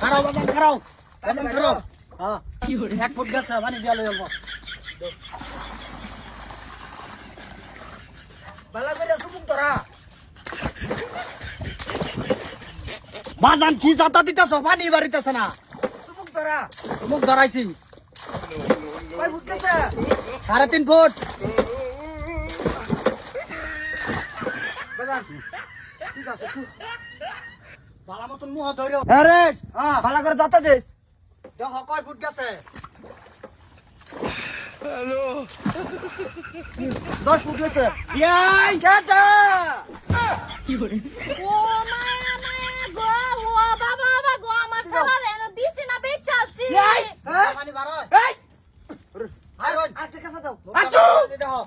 খারাও বাবা খারাও বাবা খারাও হ্যাঁ কি হরে 1 ফুট গেছে পানি দিয়া লই অল্প বালা করে সুমুক ধরা বাজান কি জাতা দিতেছ পানি বাড়িতেছ না সুমুক ধরা সুমুক ধরাইছি কয় ফুট গেছে 3.5 ফুট বাজান ঠিক আছে বালা মতন মুহ ধরে আরে বালা করে জাতা দিস দেখো কয় ফুট গেছে হ্যালো 10 ফুট গেছে ইয়াই টাটা কি করে ও মায়া মায়া গো ও বাবা বাবা গো আমার সারা রেনো দিছি না বে চালছি এই পানি বারো এই আর ওই আটকে কাছে দাও আচ্ছা দেখো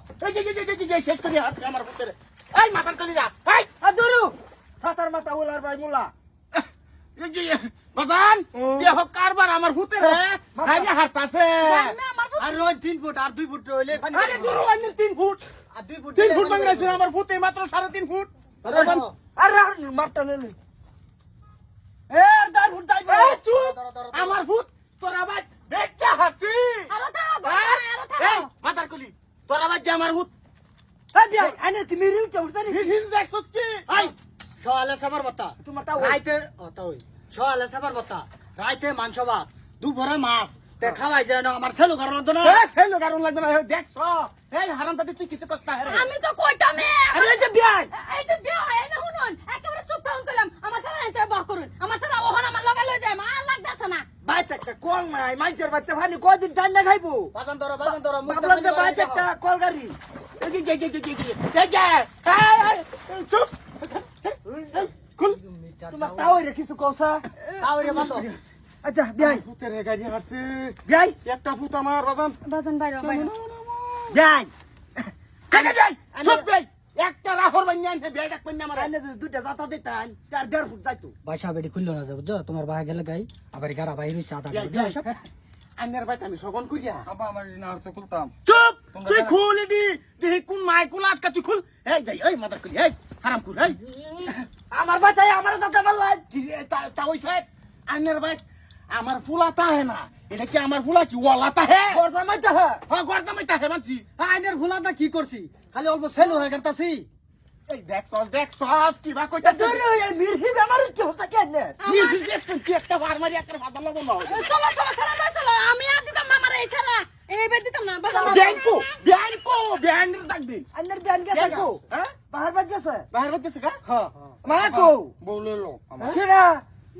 এই শেষ করে আসছে আমার ভিতরে এই মাথার কলিরা এই আদুরু সাতার মাথা ওলার ভাই মুলা বাজান দেহ কারবার আমার ভিতরে খাইয়া হাঁটতাছে আর ওই 3 ফুট আর 2 ফুট হইলে পানি আরে গুরু আনি 3 ফুট আর 2 ফুট 3 ফুট বাংলাদেশ আমার ভিতরে মাত্র 3.5 ফুট আরে মারটা নেলি এ 10 ফুট যাইবে এই চুপ আমার ভূত তোরা ভাই বেচ্চা হাসি আরো থাও আরো এই থাও মাথার কলি তোরা ভাই আমার ভূত এই বিয়া আনে তুমি রিউটা উঠছনি হিল দেখছস কি এই সওয়ালে সাবার বাতা তোমার তা রাইতে তা ওই সওয়ালে সাবার বাতা রাইতে মাংস ভাত দুপুরে মাছ তে খাওয়াই যায় না আমার ছেলে ঘর লাগতো না এ সেলো কারণ লাগবে না দেখছ এই হারামজাদি তুই কিছু কষ্ট না আমি তো কইতামে আরে এই যে বিয়া এই যে বিয়া হয় না শুনুন একেবারে চুপ থাকুন কইলাম আমার সারা এত বক করুন আমার সারা ওহন আমার লগা লই যায় মা লাগতাছে না বাইতে একটা কল নাই মাইজের বাচ্চা ভানি কদিন টান্না খাইবো বাজান ধরো বাবলান তো বাইতে একটা কল গাড়ি চুপ খুল তোমার তাও রে কিছু কওসা তাও রে বাতো আচ্ছা বিয়াই ভূতের গাড়ি হারছে বিয়াই একটা ভূত আমার বাজান বাজান বাইরে বাইরে বিয়াই চুপ ভাই একটা রাহর বান্যা আনছে বিয়ে ডাক বান্যা আমার আইনে দুইটা জাতা দিতান 4.5 ফুট যাইতো বাইসা বেডি খুললো না যাবো যা তোমার ভাই গেলে গাই আবার গারা ভাই রইছে আদা আন্নের ভাই আমি সগন করিয়া আব্বা আমার না হচ্ছে খুলতাম চুপ তুই খুল দি দেখি কোন মাই কোন আটকা তুই খুল এই যাই এই মাদার করি এই হারাম খুল এই আমার বাচ্চাই আমার জাতা বললাই কি তা ওই সাহেব আন্নের ভাই আমার ফুলাতা হে না এটা কি আমার ফুলা কি ওয়ালাতা হে গর্দা মাইতা হ্যাঁ হ্যাঁ গর্দা মাইতা হে মানছি আইনের ফুলাটা কি করছি খালি অল্প সেলো হয়ে গেলতাছি এই দেখছস কি বা কইতা দূরে ওই মিরহি আমার কি হচ্ছে কেন তুই দেখছস কি একটা বার মারি একটা ফাদা লাগো না চলো চলো চলো চলো আমি আর দিতাম না আমার এই ছাড়া এই বে দিতাম না বাজান ব্যাংকো ডাকবি আইনের বিয়ান গেছে ব্যাংকো হ্যাঁ বাহার বাজ গেছে বাইরে হইতেছে কা হ্যাঁ মা কো বলে লো আমার কেডা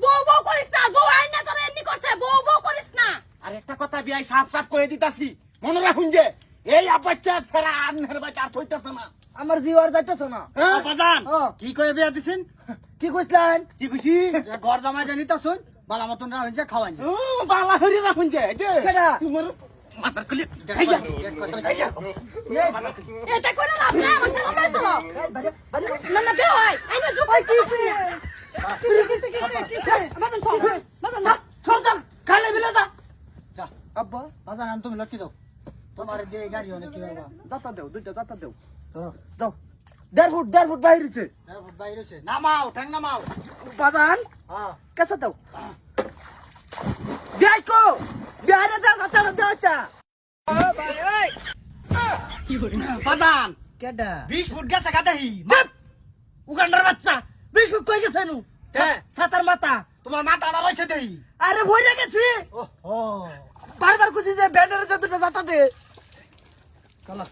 বউ বউ করিস না বউ আইনা তোরে এমনি করছে বউ বউ করিস না আর একটা কথা বিয়াই সাফ সাফ কয়ে দিতাছি মনে রাখুন যে এই আপাচ্চা সারা আনহের বাচ্চা আর হইতাছে না আমার জিওয়ার যাইতেছে না হ্যাঁ বাজান কি কই বিয়া দিছেন কি কইছলেন কি কইছি ঘর জামাই জানিতাছুন বালা মতন রা হইছে খাওয়াই বালা হরি রাখুন যে কেডা তোমার মাথার কলি এটা করে লাভ না আমার সারা বাইরে চলো না না বে হয় আইনা জুপ কি কিসে বাজান চল বাজান না চল চল খালে বিলে যা যা আব্বা বাজার আন তুমি লটকি দাও তোমার দিয়ে গাড়ি অনেক কি হবে যাতা দাও দুইটা যাতা দাও যাও 1.5 ফুট বাইরে হইছে 1.5 ফুট বাইরে হইছে নামাও ঠ্যাং নামাও বাজান কাছে দাও বিয়াই কো বিয়ারে দাও যাতা দাও তা বাজান কেডা 20 ফুট গেছে গাদাহি উগান্ডার বাচ্চা 20 ফুট কই গেছে নু সাতার মাথা তোমার মাথা আড়া রইছে দেই আরে ভইরা গেছি ও বারবার কুছি যে ব্যানারে যতটা যাতা দে চলো